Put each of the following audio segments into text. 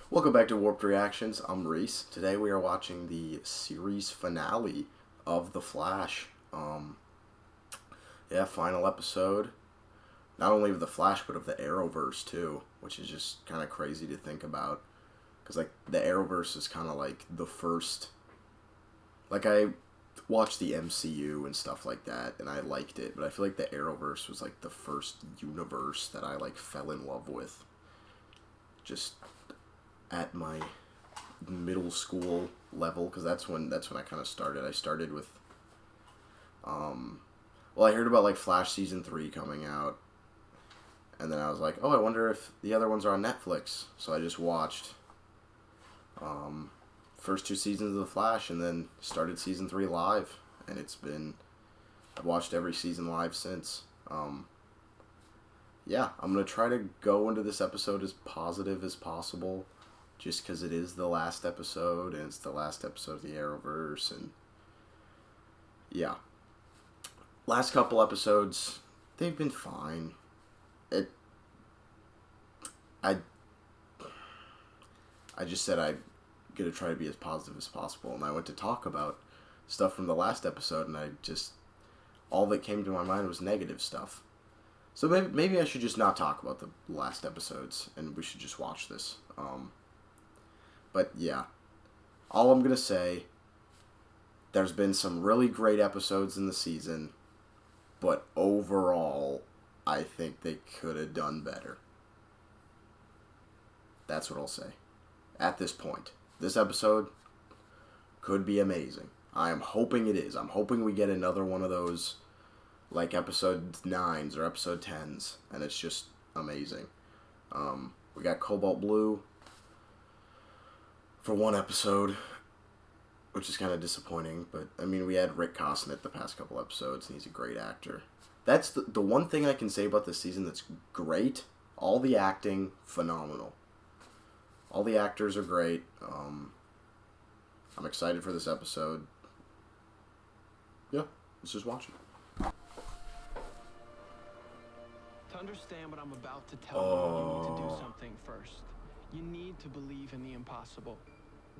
Welcome back to Warped Reactions. I'm Reese. Today we are watching the series finale of The Flash. Final episode. Not only of The Flash, but of the Arrowverse too, which is just kind of crazy to think about. Because, like, the Arrowverse is kind of like the first... Like, I watched the MCU and stuff like that, and I liked it, but I feel like the Arrowverse was, like, the first universe that I, like, fell in love with. Just... at my middle school level, because that's when I kind of started. I started with, I heard about, like, Flash Season 3 coming out, and then I was like, oh, I wonder if the other ones are on Netflix, so I just watched, first 2 seasons of The Flash, and then started Season 3 live, and I've watched every season live since. I'm going to try to go into this episode as positive as possible, just because it is the last episode, and it's the last episode of the Arrowverse, and yeah. Last couple episodes, they've been fine. I just said I'm going to try to be as positive as possible, and I went to talk about stuff from the last episode, and all that came to my mind was negative stuff. So maybe I should just not talk about the last episodes, and we should just watch this. But yeah, all I'm going to say, there's been some really great episodes in the season, but overall, I think they could have done better. That's what I'll say. At this point, this episode could be amazing. I am hoping it is. I'm hoping we get another one of those, like, episode 9s or episode 10s, and it's just amazing. We got Cobalt Blue for one episode, which is kind of disappointing, but, I mean, we had Rick Cosnett the past couple episodes, and he's a great actor. That's the one thing I can say about this season that's great. All the acting, phenomenal. All the actors are great. I'm excited for this episode. Yeah, let's just watch it. To understand what I'm about to tell you, you need to do something first. You need to believe in the impossible.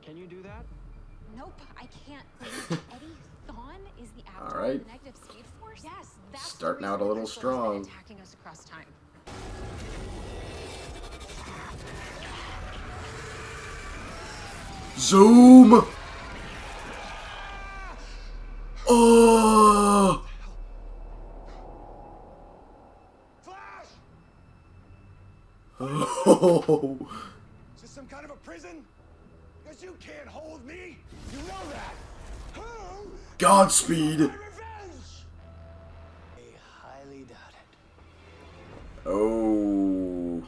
Can you do that? Nope, I can't believe Eddie Thawne is the actor All right. of the negative speed force. Yes, that's Starting the out a reason little the Crystal has strong. been attacking us across time. Zoom! Oh! Flash! Oh! Is this some kind of a prison? Because you can't hold me. You know that. Who? Godspeed! My revenge! I highly doubt it. Oh.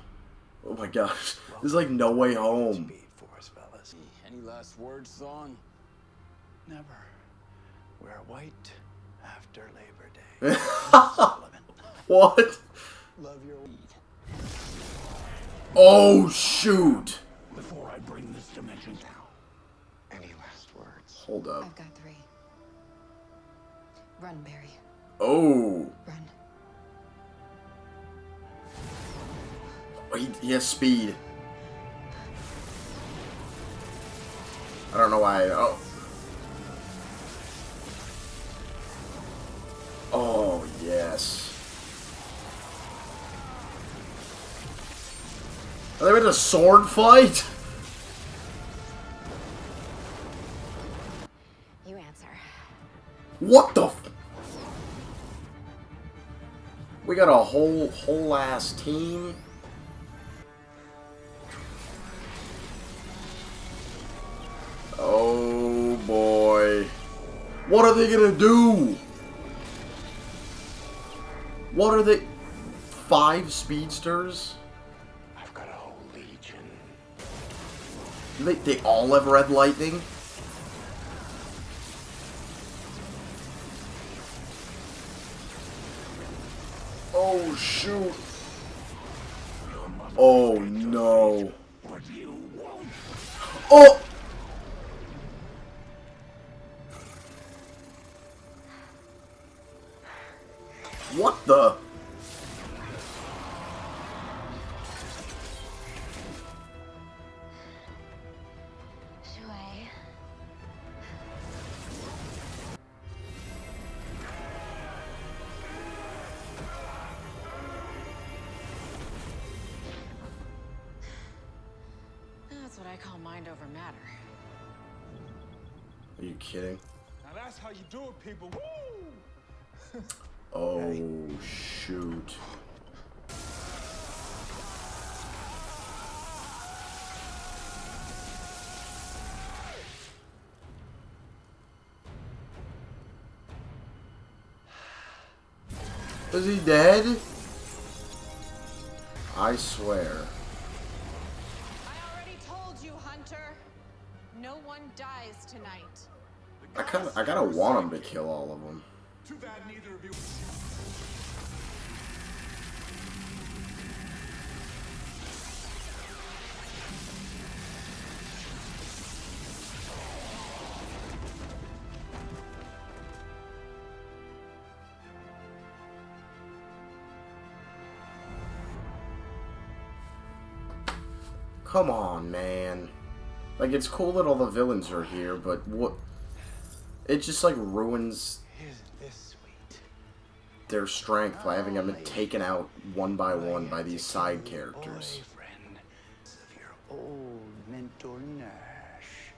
Oh my gosh. This is like No Way Home. Speed force, fellas. Any last words, Thawne? Never wear white after Labor Day. Sullivan. What? Love your weed. Oh, shoot. Before I bring this dimension down. Any last words? Hold up. I've got 3. Run, Barry. Oh. Run. He has speed. I don't know why. Oh. Oh, yes. Are they in a sword fight? You answer. What the f... We got a whole ass team. Oh boy. What are they gonna do? What are they... 5 speedsters? I've got a whole legion. They all have red lightning? Oh shoot. Oh no. What you want? Oh! What the? That's what I call mind over matter. Are you kidding? Now that's how you do it, people. Woo! Oh, shoot. Is he dead? I swear. I already told you, Hunter. No one dies tonight. I kinda want him to kill all of them. Too bad neither of you. Come on, man. Like, it's cool that all the villains are here, but what... It just, like, ruins Isn't this sweet? their strength by having them taken out one by one by these side characters. Boyfriend of your old mentor Nash.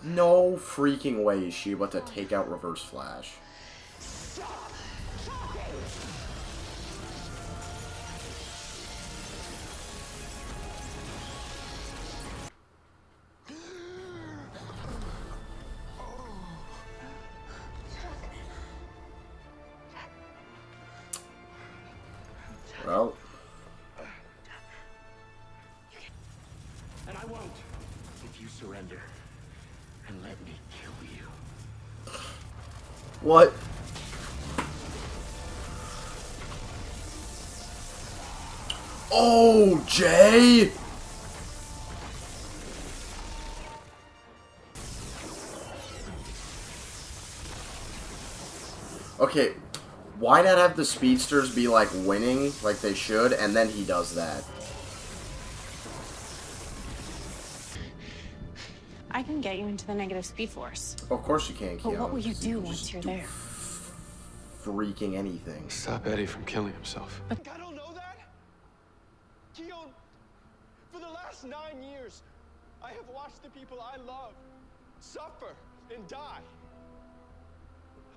No freaking way is she about to take out Reverse Flash. Well, And I won't if you surrender and let me kill you. what? Oh, Jay! Okay, why not have the speedsters be like winning like they should, and then he does that? I can get you into the negative speed force. Of course you can, Keon. But what will you do can once just you're do there? Freaking anything. Stop Eddie from killing himself. I don't know that? Keon, for the last 9 years, I have watched the people I love suffer and die.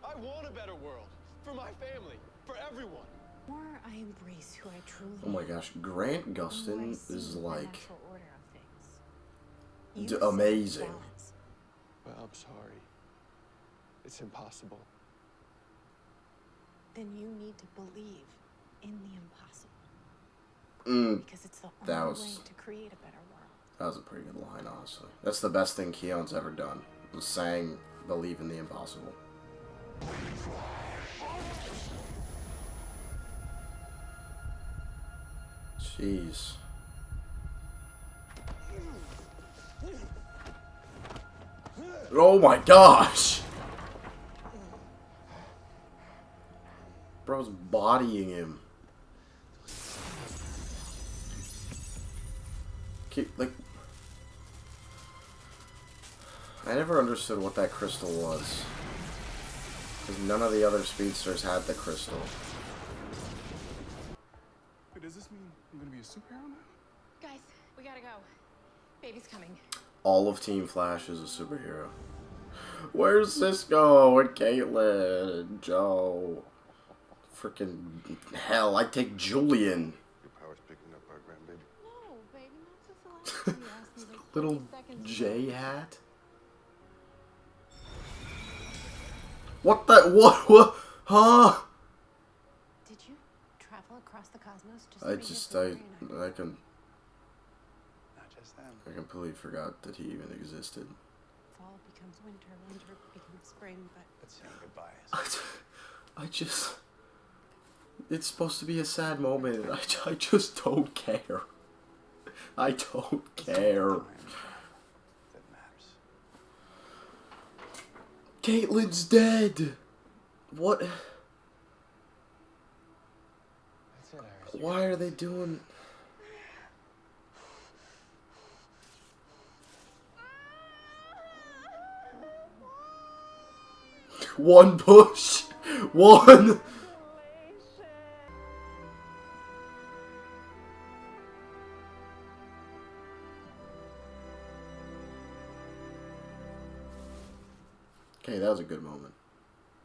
I want a better world for my family, for everyone. The more I embrace who I truly Oh my gosh, Grant the more I Gustin see is the like natural order of things. You set amazing. balance. Well, I'm sorry. It's impossible. Then you need to believe in the impossible. Because it's the that only was- way to create a better world. That was a pretty good line, honestly. That's the best thing Keon's ever done. Was saying, believe in the impossible. Jeez. Oh my gosh! Bro's bodying him. Like, I never understood what that crystal was. Because none of the other speedsters had the crystal. Wait, does this mean I'm gonna be a superhero now? Guys, we gotta go. Baby's coming. All of Team Flash is a superhero. Where's Cisco and Caitlyn and Joe? Freaking hell, I'd take Julian. Your power's picking up our grandbaby. No, baby, not just the last time you asked me like Little 20 seconds J ago. hat. What the? What? Huh? Did you travel across the cosmos just I to be just, here I for Not just them. completely forgot that he even existed. Fall becomes winter, winter becomes spring, but But saying goodbyes. I just... It's supposed to be a sad moment, and I just don't care. I don't care. That matters. Caitlyn's dead! What? That's it, Iris. Why are they doing... One push! One! Okay, that was a good moment.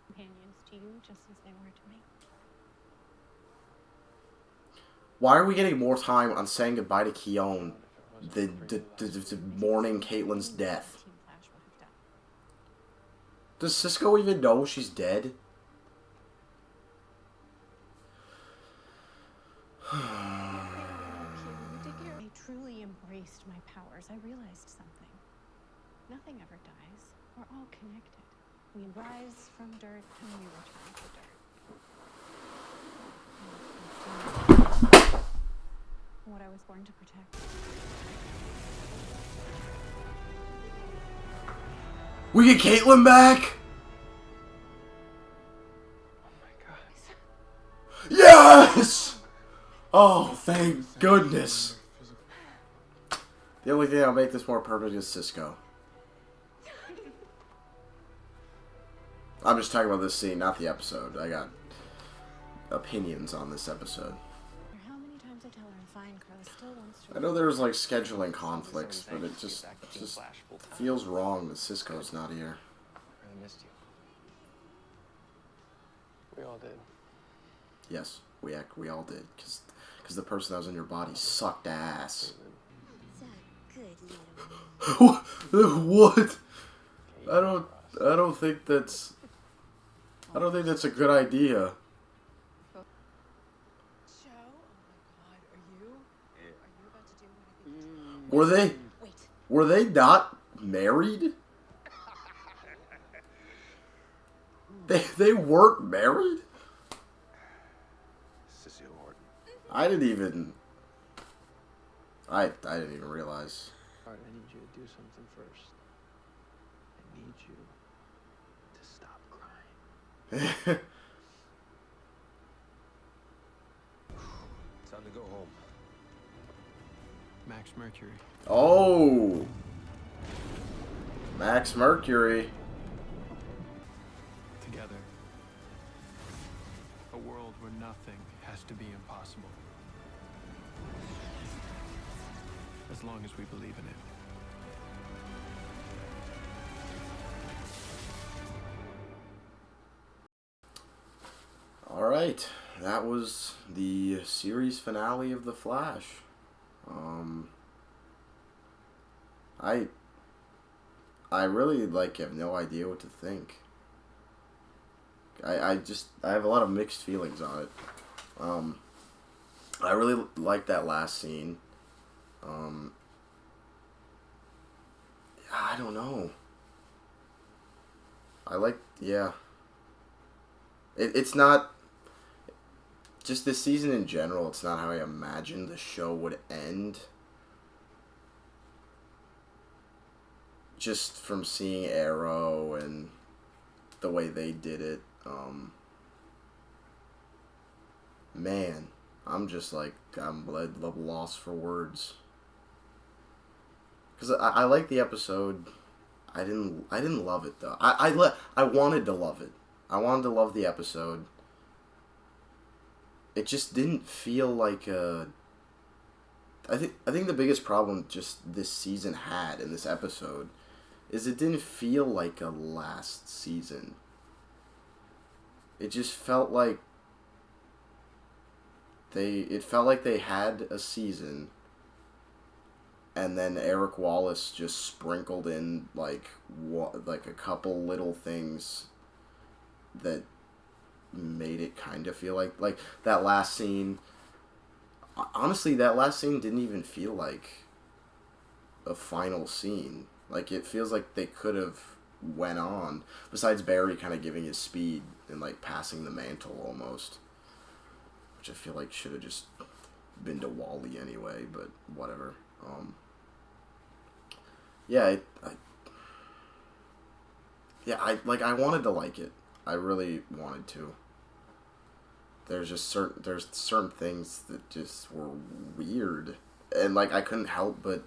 Companions to you just as they were to me. Why are we getting more time on saying goodbye to Keone than mourning Caitlyn's death? Team Flash would have done. Does Cisco even know she's dead? I truly embraced my powers. I realized something. Nothing ever dies. We're all connected. We rise from dirt and we return to dirt. What I was born to protect. We get Caitlyn back? Oh my god. Yes! Oh, thank goodness. The only thing that'll make this more perfect is Cisco. I'm just talking about this scene, not the episode. I got opinions on this episode. How many times I tell her I'm fine, Carla still wants to. I know there's like scheduling conflicts, but it just feels wrong that Cisco's not here. I really missed you. We all did. Yes, we all did, because the person that was in your body sucked ass. What? I don't think that's a good idea. Joe? Oh my god, are you about to do what I think? Were they not married? They weren't married? Sissy Horton. I didn't even realize. Alright, I need you to do something first. I need you to stop crying. Time to go home. Max Mercury. Oh, Max Mercury. Together. A world where nothing has to be impossible. As long as we believe in it. Alright, that was the series finale of The Flash. I really have no idea what to think. I have a lot of mixed feelings on it. I really like that last scene. I don't know. It's not, just this season in general, it's not how I imagined the show would end. Just from seeing Arrow and the way they did it, man, I'm lost for words. Because I like the episode. I didn't love it though. I wanted to love it. I wanted to love the episode. It just didn't feel like a. I think the biggest problem just this season had in this episode is it didn't feel like a last season. It just felt like they had a season, and then Eric Wallace just sprinkled in like a couple little things that made it kind of feel like that last scene. Honestly, that last scene didn't even feel like a final scene. Like, it feels like they could have went on, besides Barry kind of giving his speed and like passing the mantle almost, which I feel like should have just been to Wally anyway, but whatever. I wanted to like it. I really wanted to. There's certain things that just were weird, and like I couldn't help but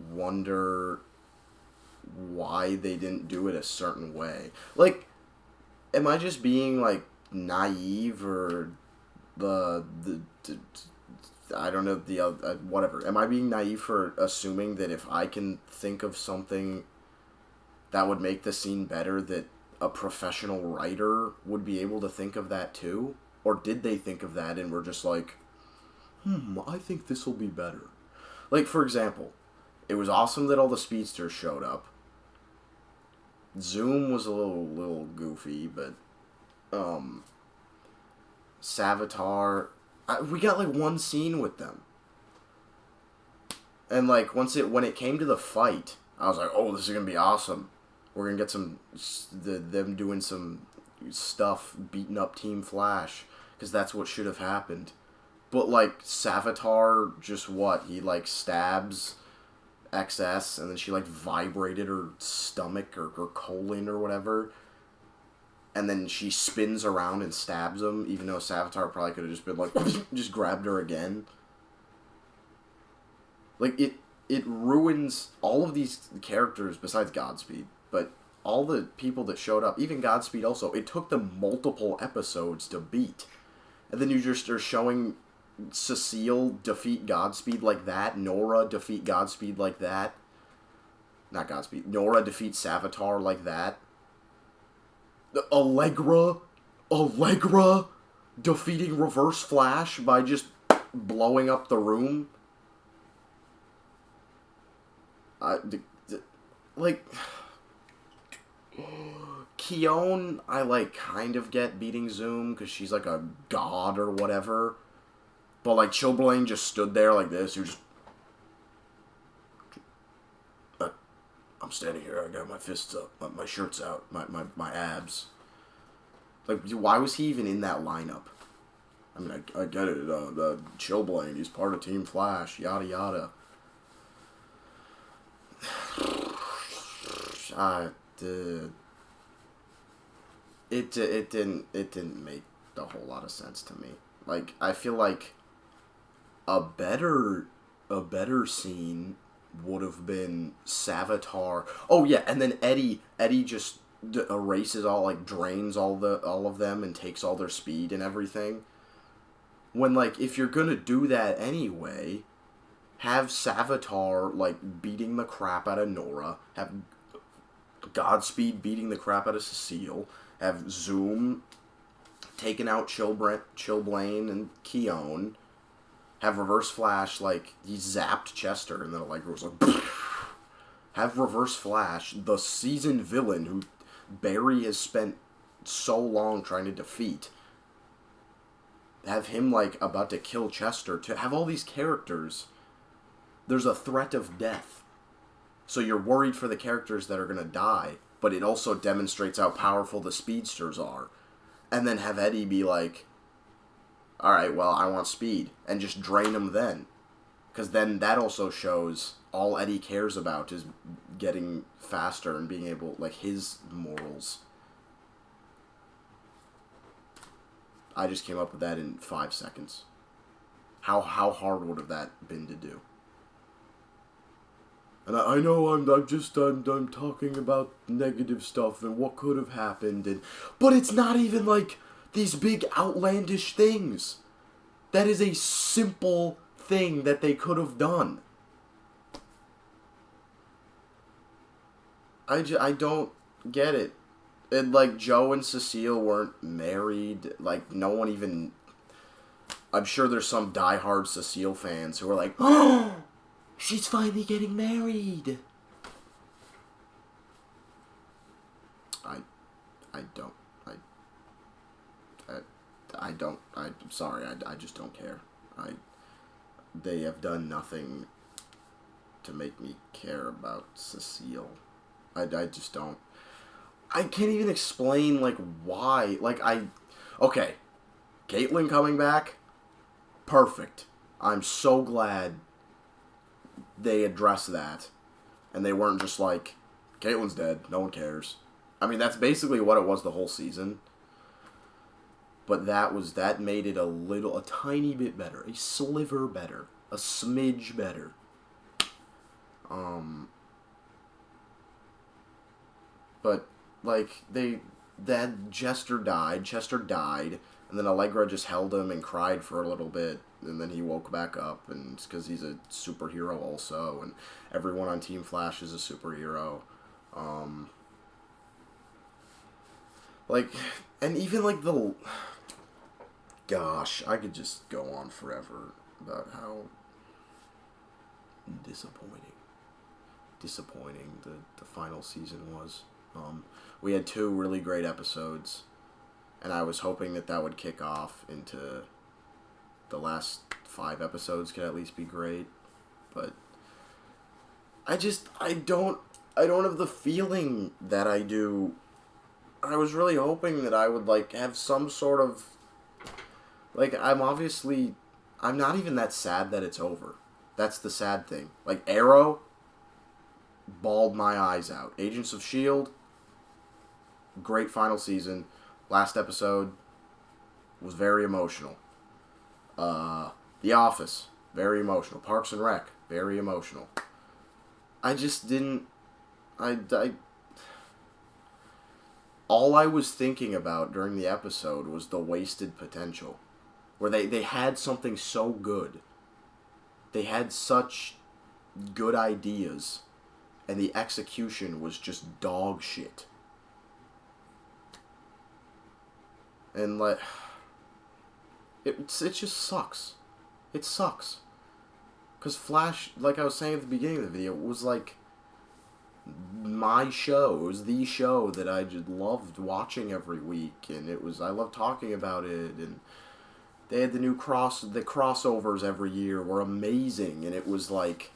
wonder why they didn't do it a certain way. Like, am I just being like naive, or the I don't know, the whatever. Am I being naive for assuming that if I can think of something that would make the scene better, that a professional writer would be able to think of that too? Or did they think of that and were just like, I think this will be better? Like, for example, it was awesome that all the speedsters showed up. Zoom was a little goofy, but Savitar, we got like one scene with them, and like when it came to the fight, I was like, oh, this is gonna be awesome. We're gonna get them doing some stuff, beating up Team Flash, because that's what should have happened. But like Savitar, just what, he like stabs XS, and then she like vibrated her stomach or her colon or whatever, and then she spins around and stabs him, even though Savitar probably could have just been like, just grabbed her again. Like, it ruins all of these characters besides Godspeed, but all the people that showed up, even Godspeed also, it took them multiple episodes to beat. And then you just are showing Cecile defeat Godspeed like that, Nora defeat Godspeed like that. Not Godspeed. Nora defeat Savitar like that. Allegra defeating Reverse Flash by just blowing up the room. Like, Keone, I like kind of get beating Zoom because she's like a god or whatever. But like Chilblain just stood there like this. You're just, I'm standing here. I got my fists up, my shirt's out, my abs. Like, why was he even in that lineup? I mean, I get it. The Chilblain, he's part of Team Flash. Yada yada. It didn't make a whole lot of sense to me. Like, I feel like a better scene would have been Savitar. Oh yeah, and then Eddie just erases all, like, drains all of them and takes all their speed and everything. When, like, if you're gonna do that anyway, have Savitar, like, beating the crap out of Nora, have Godspeed beating the crap out of Cecile, have Zoom taking out Chilblain and Keone, have Reverse Flash, like, he zapped Chester, and then Allegra was like, have Reverse Flash, the seasoned villain who Barry has spent so long trying to defeat, have him, like, about to kill Chester, to have all these characters, there's a threat of death. So you're worried for the characters that are going to die, but it also demonstrates how powerful the speedsters are. And then have Eddie be like, alright, well, I want speed, and just drain him then. Because then that also shows all Eddie cares about is getting faster and being able, like, his morals. I just came up with that in 5 seconds. How hard would have that been to do? And I know I'm talking about negative stuff and what could have happened, but it's not even like these big outlandish things. That is a simple thing that they could have done. I don't get it. And, like, Joe and Cecile weren't married. Like, no one even... I'm sure there's some diehard Cecile fans who are like, oh, she's finally getting married. I'm sorry, I just don't care. They have done nothing to make me care about Cecile. I just don't. I can't even explain, like, why. Like, okay, Caitlyn coming back, perfect. I'm so glad they addressed that, and they weren't just like, Caitlyn's dead, no one cares. I mean, that's basically what it was the whole season. But that made it a tiny bit better, a sliver better, a smidge better. But, like, Chester died, and then Allegra just held him and cried for a little bit, and then he woke back up, and it's because he's a superhero also, and everyone on Team Flash is a superhero. Like, and even like the... Gosh, I could just go on forever about how disappointing the final season was. We had 2 really great episodes, and I was hoping that would kick off into the last 5 episodes could at least be great, but I don't have the feeling that I do. I was really hoping that I would like have some sort of like I'm not even that sad that it's over. That's the sad thing. Like Arrow bawled my eyes out. Agents of S.H.I.E.L.D. great final season. Last episode was very emotional. The Office, very emotional. Parks and Rec, very emotional. I just didn't... all I was thinking about during the episode was the wasted potential. Where they had something so good. They had such good ideas. And the execution was just dog shit. And like... It just sucks. It sucks. Because Flash, like I was saying at the beginning of the video, was like my show. It was the show that I just loved watching every week. And I loved talking about it. And they had the crossovers every year were amazing. And it was like,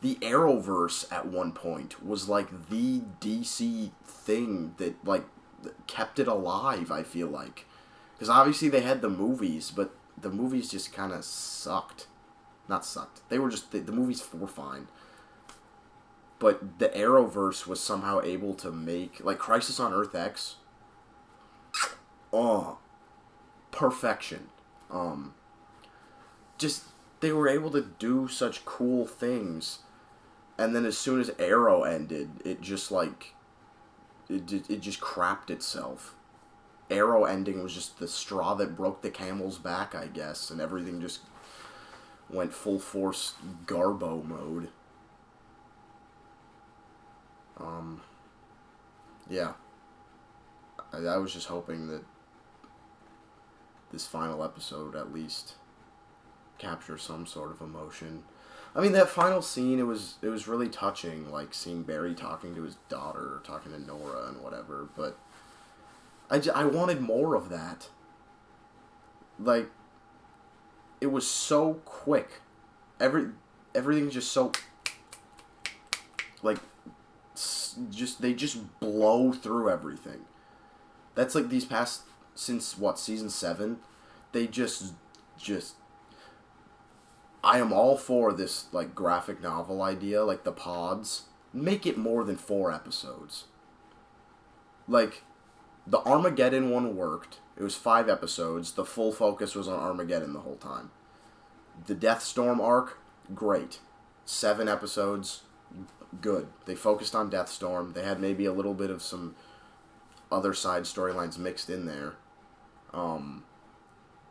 the Arrowverse at one point was like the DC thing that like kept it alive, I feel like. Because obviously they had the movies, but the movies just kind of sucked. Not sucked. They were just... The movies were fine. But the Arrowverse was somehow able to make... Like, Crisis on Earth X. Oh. Perfection. Just... They were able to do such cool things. And then as soon as Arrow ended, it just, like... It just crapped itself. Arrow ending was just the straw that broke the camel's back, I guess, and everything just went full force Garbo mode. Yeah. I was just hoping that this final episode at least capture some sort of emotion. I mean, that final scene, it was really touching, like seeing Barry talking to his daughter, talking to Nora and whatever, but I wanted more of that. Like, it was so quick. Everything's just so... Like, they just blow through everything. That's like these past... Since, what, season 7? They just... I am all for this, like, graphic novel idea, like the pods. Make it more than 4 episodes. Like... The Armageddon one worked. It was 5 episodes. The full focus was on Armageddon the whole time. The Deathstorm arc, great. 7 episodes, good. They focused on Deathstorm. They had maybe a little bit of some other side storylines mixed in there.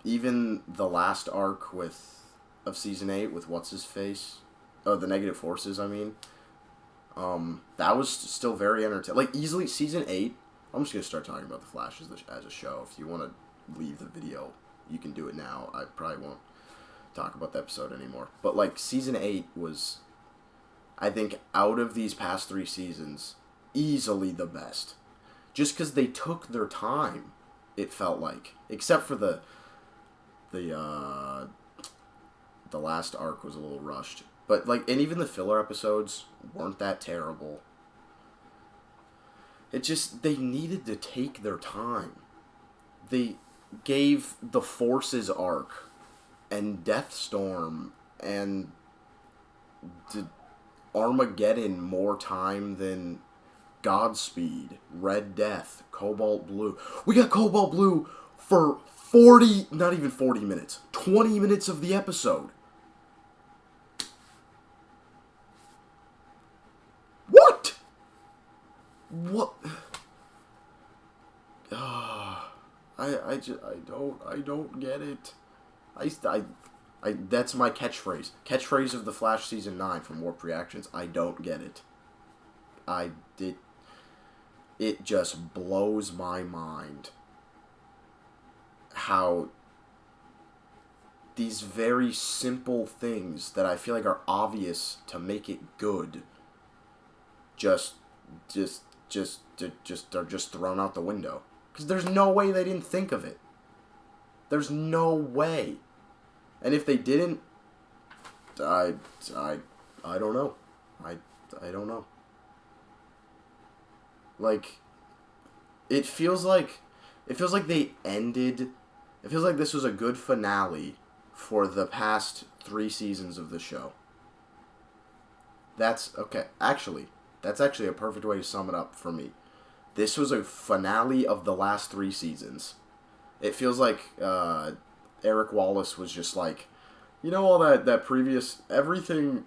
Even the last arc of season 8 with what's-his-face? Oh, the Negative Forces, I mean. That was still very entertaining. Like, easily, season 8... I'm just going to start talking about The Flash as a show. If you want to leave the video, you can do it now. I probably won't talk about the episode anymore. But, like, season 8 was, I think, out of these past 3 seasons, easily the best. Just because they took their time, it felt like. Except for the last arc was a little rushed. But, like, and even the filler episodes weren't that terrible. It just, they needed to take their time. They gave the Forces arc and Deathstorm and Armageddon more time than Godspeed, Red Death, Cobalt Blue. We got Cobalt Blue for not even 40 minutes, 20 minutes of the episode. What? I don't get it. That's my catchphrase. Catchphrase of The Flash Season 9 from Warped Reactions. I don't get it. it just blows my mind how these very simple things that I feel like are obvious to make it good just are just thrown out the window. Because there's no way they didn't think of it. There's no way. And if they didn't, I don't know. I don't know. Like, it feels like they ended. It feels like this was a good finale for the past 3 seasons of the show. That's okay. Actually, that's actually a perfect way to sum it up for me. This was a finale of the last 3 seasons. It feels like Eric Wallace was just like, you know, all that previous everything,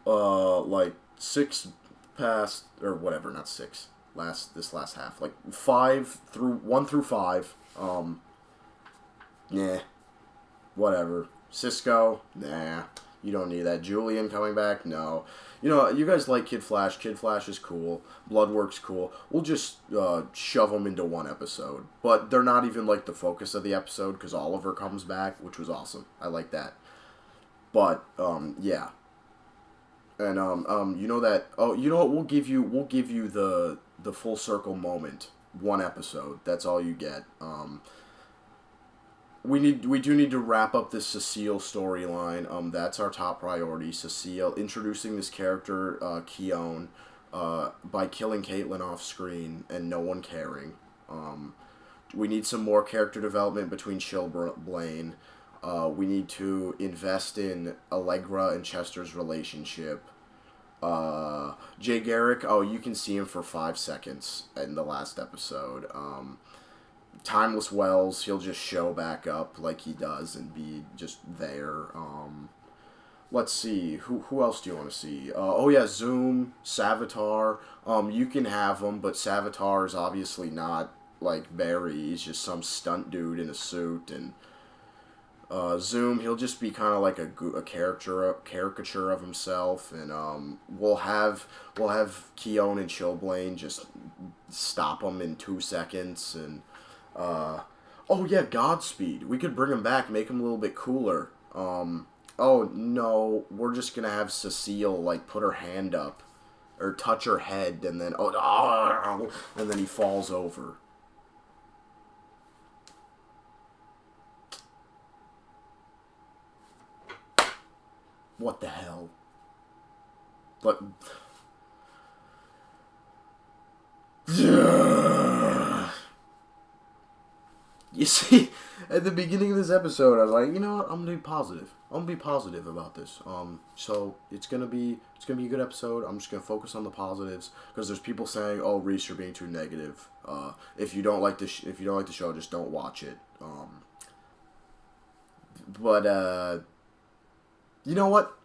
like 6 past or whatever, not 6. This last half, like 1 through 5. Nah, whatever. Cisco, nah. You don't need that. Julian coming back, no. You know, you guys like Kid Flash. Kid Flash is cool. Bloodwork's cool. We'll just shove them into one episode. But they're not even, like, the focus of the episode, because Oliver comes back, which was awesome. I like that. But, yeah. And, you know that... Oh, you know what? We'll give you the full circle moment. One episode. That's all you get. We do need to wrap up this Cecile storyline. That's our top priority. Cecile, introducing this character, Keone, by killing Caitlyn off screen and no one caring. We need some more character development between Chilblain. We need to invest in Allegra and Chester's relationship. Jay Garrick, you can see him for 5 seconds in the last episode. Timeless Wells, he'll just show back up like he does and be just there. Let's see, who else do you want to see? Zoom, Savitar. You can have him, but Savitar is obviously not like Barry. He's just some stunt dude in a suit. And Zoom, he'll just be kind of like a caricature of himself. And we'll have Keone and Chilblain just stop him in 2 seconds. And Godspeed. We could bring him back, make him a little bit cooler. Oh no, we're just gonna have Cecile like put her hand up or touch her head, and then and then he falls over. What the hell? But you see, at the beginning of this episode, I was like, you know what, I'm gonna be positive. I'm gonna be positive about this. So it's gonna be a good episode. I'm just gonna focus on the positives because there's people saying, "Oh, Reese, you're being too negative. If you don't like the show, just don't watch it." But you know what?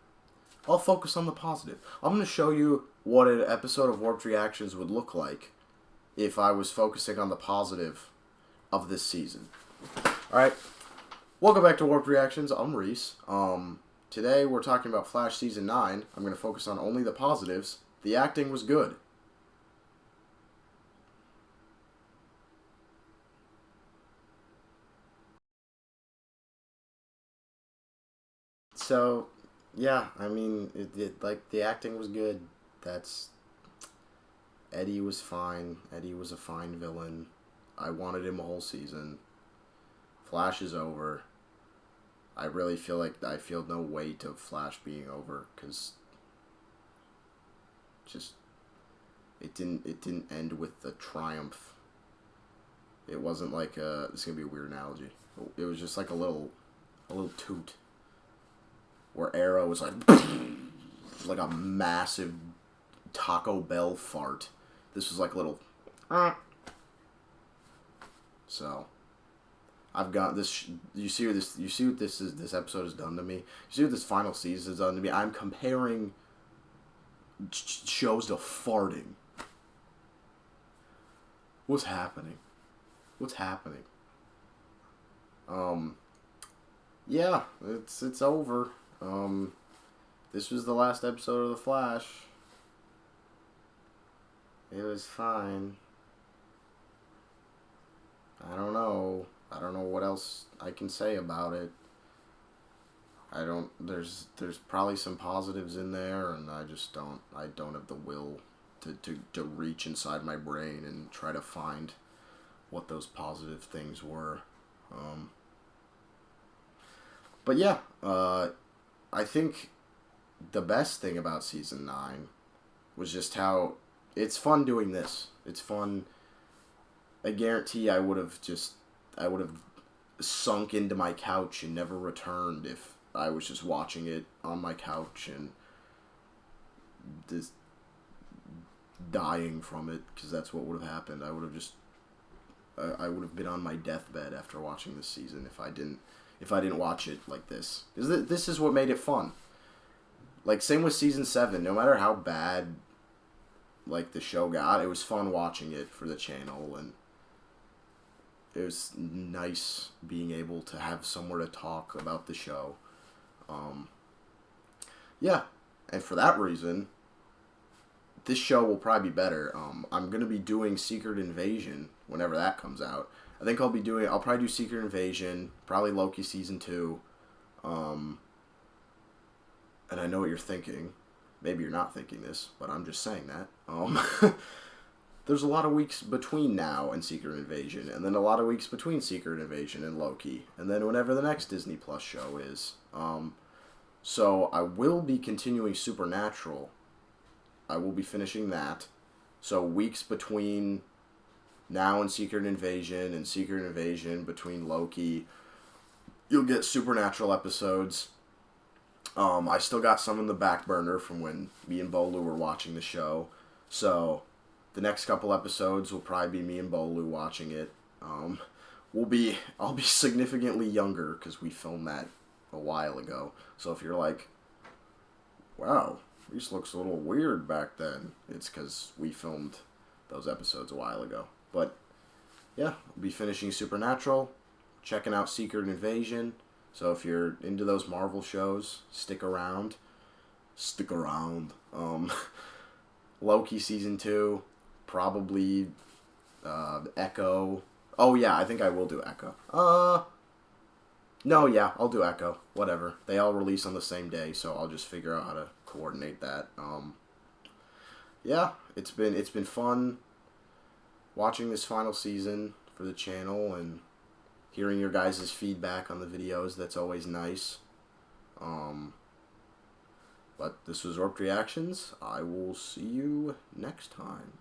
I'll focus on the positive. I'm gonna show you what an episode of Warped Reactions would look like if I was focusing on the positive of this season. Alright, welcome back to Warped Reactions. I'm Reese. Today we're talking about Flash Season 9. I'm going to focus on only the positives. The acting was good. So, yeah, I mean, like, the acting was good. Eddie was fine. Eddie was a fine villain. I wanted him a whole season. Flash is over. I really feel like I feel no weight of Flash being over because just it didn't end with the triumph. It wasn't like this is gonna be a weird analogy. It was just like a little toot where Arrow was like like a massive Taco Bell fart. This was like a little. So, I've got this. You see what this episode has done to me. You see what this final season has done to me. I'm comparing shows to farting. What's happening? Yeah, it's over. This was the last episode of The Flash. It was fine. I don't know. I don't know what else I can say about it. There's probably some positives in there, and I don't have the will to reach inside my brain and try to find what those positive things were. But yeah, I think the best thing about season 9 was just how it's fun doing this. It's fun. I guarantee I would have sunk into my couch and never returned if I was just watching it on my couch and just dying from it, because that's what would have happened. I would have been on my deathbed after watching this season if I didn't watch it like this. Because this is what made it fun. Like, same with season 7. No matter how bad, like, the show got, it was fun watching it for the channel, and it was nice being able to have somewhere to talk about the show. Yeah, and for that reason, this show will probably be better. I'm going to be doing Secret Invasion whenever that comes out. I'll probably do Secret Invasion, probably Loki Season 2. And I know what you're thinking. Maybe you're not thinking this, but I'm just saying that. There's a lot of weeks between now and Secret Invasion, and then a lot of weeks between Secret Invasion and Loki, and then whenever the next Disney Plus show is. So I will be continuing Supernatural. I will be finishing that. So weeks between now and Secret Invasion between Loki, you'll get Supernatural episodes. I still got some in the back burner from when me and Bolu were watching the show. So the next couple episodes will probably be me and Bolu watching it. I'll be significantly younger because we filmed that a while ago. So if you're like, wow, Reese looks a little weird back then, it's because we filmed those episodes a while ago. But yeah, we'll be finishing Supernatural, checking out Secret Invasion. So if you're into those Marvel shows, stick around. Loki Season 2, probably Echo. Oh yeah, I think I will do Echo. No, yeah, I'll do Echo. Whatever. They all release on the same day, so I'll just figure out how to coordinate that. Yeah, it's been fun watching this final season for the channel and hearing your guys' feedback on the videos. That's always nice. But this was Warped Reactions. I will see you next time.